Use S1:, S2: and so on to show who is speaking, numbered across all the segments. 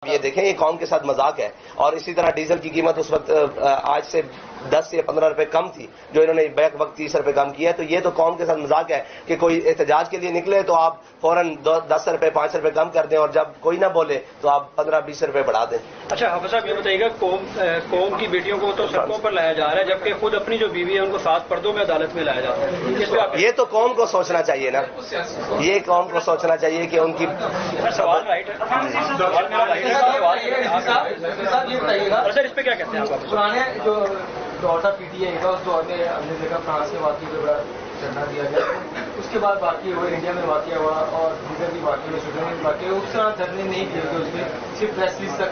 S1: یہ دیکھیں یہ قوم کے ساتھ مذاق ہے. اور اسی طرح ڈیزل کی قیمت اس وقت آج سے 10 یا 15 روپے کم تھی جو انہوں نے بیک وقت 30 روپے کم کیا ہے. تو یہ تو قوم کے ساتھ مذاق ہے کہ کوئی احتجاج کے لیے نکلے تو آپ فوراً 10 روپے 5 روپے کم کر دیں اور جب کوئی نہ بولے تو آپ 15-20 روپے بڑھا دیں.
S2: اچھا حافظ صاحب یہ بتائیے گا قوم کی بیٹیوں کو تو سڑکوں پر لایا جا رہا ہے جبکہ خود اپنی جو بیوی ہے ان کو 7 پردوں میں عدالت میں لایا جاتا ہے.
S1: یہ تو قوم کو سوچنا چاہیے نا, یہ قوم کو سوچنا چاہیے کہ ان کی
S2: سوال رائٹ ہے سر, اس پہ کیا کہتے ہیں آپ؟
S3: پرانے جو دور تھا پی ٹی آئی کا اس دور میں ہم نے دیکھا فرانس کے واقعے کو بڑا دھرنا دیا گیا, اس کے بعد واقعی ہوا انڈیا میں واقعہ ہوا اور دیگر بھی واقعے میں سوڈان میں واقعہ ہوا. اس طرح دھرنے نہیں کیے گئے, اس میں صرف پریس ریلیز تک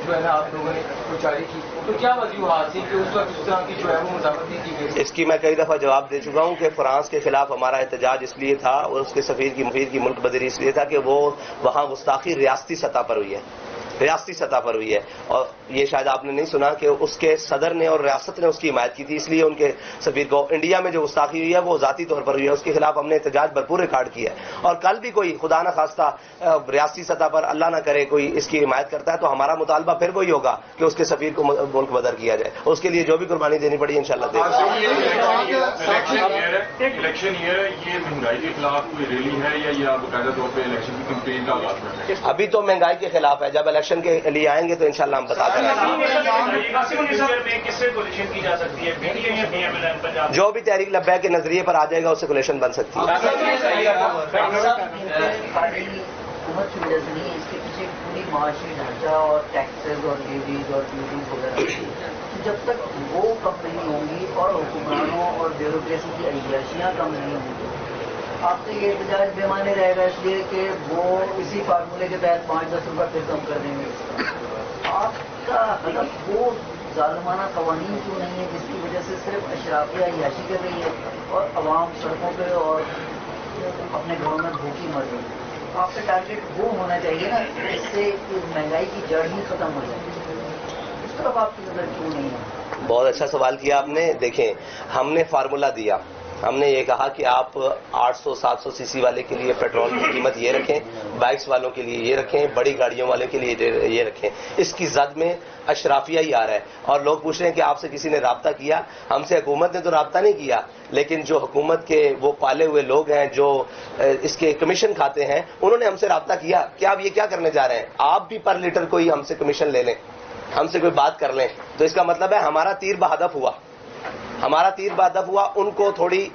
S3: جو ہے نا آپ لوگوں نے وہ جاری کی. تو کیا وجوہات تھی کہ اس وقت اس طرح کی جو ہے وہ مذاکرات نہیں کی گئی؟
S1: اس کی میں کئی دفعہ جواب دے چکا ہوں کہ فرانس کے خلاف ہمارا احتجاج اس لیے تھا اور اس کے سفیر کی مفیر کی ملک بدری اس لیے تھا کہ وہ وہاں گستاخی ریاستی سطح پر ہوئی ہے, ریاستی سطح پر ہوئی ہے. اور یہ شاید آپ نے نہیں سنا کہ اس کے صدر نے اور ریاست نے اس کی حمایت کی تھی, اس لیے ان کے سفیر کو. انڈیا میں جو گستاخی ہوئی ہے وہ ذاتی طور پر ہوئی ہے, اس کے خلاف ہم نے احتجاج بھرپور ریکارڈ کیا ہے. اور کل بھی کوئی خدا نہ خواستہ ریاستی سطح پر اللہ نہ کرے کوئی اس کی حمایت کرتا ہے تو ہمارا مطالبہ پھر وہی ہوگا کہ اس کے سفیر کو ملک بدر کیا جائے. اس کے لیے جو بھی قربانی دینی پڑی انشاءاللہ دے گا.
S4: الیکشن ایئر ہے, یہ مہنگائی کے خلاف کوئی ریلی ہے یا یہ باقاعدہ طور پہ الیکشن کی کمپین کا آغاز کر رہے ہیں؟
S1: ابھی تو مہنگائی کے خلاف ہے, جب الیکشن کے لیے آئیں گے تو انشاءاللہ ہم بتا دیں گے. جو بھی تحریک لبیک کے نظریے پر آ جائے گا اس سے کولیشن بن سکتی ہے.
S5: حکومت کی وجہ سے نہیں, اس کے پیچھے پوری معاشی ڈھانچہ اور ٹیکسز اور لیویز اور ڈیوٹیز وغیرہ جب تک وہ کم نہیں ہوں گی اور حکمرانوں اور بیوروکریسی کی عیاشیاں کم نہیں ہوں گی آپ سے یہ احتجاج بے معنی رہے گا, اس لیے کہ وہ اسی فارمولے کے تحت 5-10 روپے پھر کم کر دیں گے. آپ کا ہدف وہ ظالمانہ قوانین کیوں نہیں ہے جس کی وجہ سے صرف اشرافیہ عیاشی کر رہی ہے اور عوام سڑکوں پہ اور اپنے گھروں میں بھوکی مر رہی ہے؟ آپ کا ٹارگیٹ وہ ہونا چاہیے نا جس سے مہنگائی کی جڑ ہی ختم ہو جائے. اس طرف آپ کی نظر کیوں نہیں ہے؟
S1: بہت اچھا سوال کیا آپ نے. دیکھیں ہم نے فارمولا دیا, ہم نے یہ کہا کہ آپ 800-700 سی سی والے کے لیے پیٹرول کی قیمت یہ رکھیں, بائکس والوں کے لیے یہ رکھیں, بڑی گاڑیوں والے کے لیے یہ رکھیں. اس کی زد میں اشرافیہ ہی آ رہا ہے اور لوگ پوچھ رہے ہیں کہ آپ سے کسی نے رابطہ کیا؟ ہم سے حکومت نے تو رابطہ نہیں کیا, لیکن جو حکومت کے وہ پالے ہوئے لوگ ہیں جو اس کے کمیشن کھاتے ہیں انہوں نے ہم سے رابطہ کیا. کیا آپ یہ کیا کرنے جا رہے ہیں؟ آپ بھی پر لیٹر کوئی ہم سے کمیشن لے لیں, ہم سے کوئی بات کر لیں, تو اس کا مطلب ہے ہمارا تیر بہدف ہوا, ہمارا تیر بہدف ہوا. ان کو تھوڑی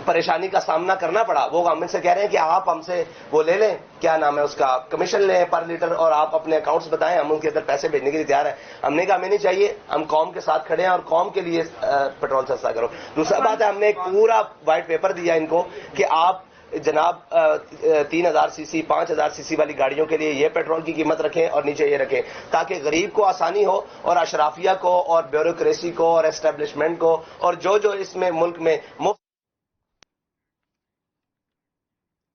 S1: پریشانی کا سامنا کرنا پڑا. وہ ہم سے کہہ رہے ہیں کہ آپ ہم سے وہ لے لیں, کیا نام ہے اس کا, کمیشن لیں پر لیٹر, اور آپ اپنے اکاؤنٹس بتائیں, ہم ان کے اندر پیسے بھیجنے کے لیے تیار ہیں. ہم نے کہا ہمیں نہیں چاہیے, ہم قوم کے ساتھ کھڑے ہیں اور قوم کے لیے پیٹرول سستا کرو. دوسرا بات ہے ہم نے ایک پورا وائٹ پیپر دیا ان کو کہ آپ جناب 3000 سی سی 5000 سی سی والی گاڑیوں کے لیے یہ پیٹرول کی قیمت رکھیں اور نیچے یہ رکھیں تاکہ غریب کو آسانی ہو اور اشرافیہ کو اور بیوروکریسی کو اور اسٹیبلشمنٹ کو اور جو اس میں ملک میں مفت.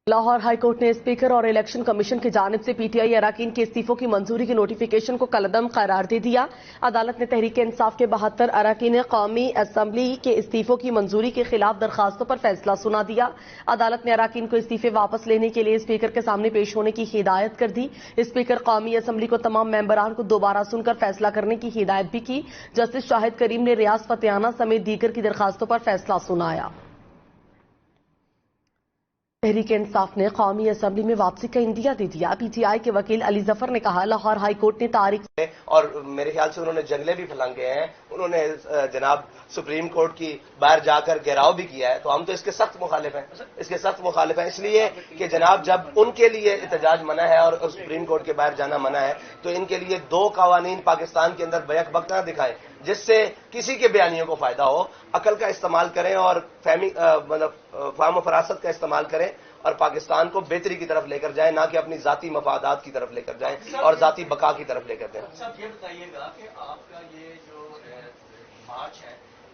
S6: لاہور ہائی کورٹ نے اسپیکر اور الیکشن کمیشن کی جانب سے پی ٹی آئی اراکین کے استعفوں کی منظوری کی نوٹیفیکیشن کو کالعدم قرار دے دیا. عدالت نے تحریک انصاف کے 72 اراکین قومی اسمبلی کے استعفوں کی منظوری کے خلاف درخواستوں پر فیصلہ سنا دیا. عدالت نے اراکین کو استعفے واپس لینے کے لیے اسپیکر کے سامنے پیش ہونے کی ہدایت کر دی. اسپیکر قومی اسمبلی کو تمام ممبران کو دوبارہ سن کر فیصلہ کرنے کی ہدایت بھی کی. جسٹس شاہد کریم نے ریاض فتحانہ سمیت دیگر کی درخواستوں پر فیصلہ سنایا. تحریک انصاف نے قومی اسمبلی میں واپسی کا اندیا دے دیا. پی ٹی آئی کے وکیل علی ظفر نے کہا لاہور ہائی کورٹ نے تاریخ
S1: اور میرے خیال سے انہوں نے جنگلے بھی پھلانگے ہیں, انہوں نے جناب سپریم کورٹ کی باہر جا کر گھیراؤ بھی کیا ہے. تو ہم تو اس کے سخت مخالف ہیں, اس کے سخت مخالف ہیں, اس لیے کہ جناب جب ان کے لیے احتجاج منع ہے اور سپریم کورٹ کے باہر جانا منع ہے تو ان کے لیے 2 قوانین پاکستان کے اندر بیک وقت نہ دکھائیں جس سے کسی کے بیانیوں کو فائدہ ہو. عقل کا استعمال کریں اور فہم و فراست کا استعمال کریں اور پاکستان کو بہتری کی طرف لے کر جائیں, نہ کہ اپنی ذاتی مفادات کی طرف لے کر جائیں اور ذاتی بقا کی طرف لے کر جائیں.
S3: صاحب یہ بتائیے گا کہ آپ کا یہ جو مارچ ہے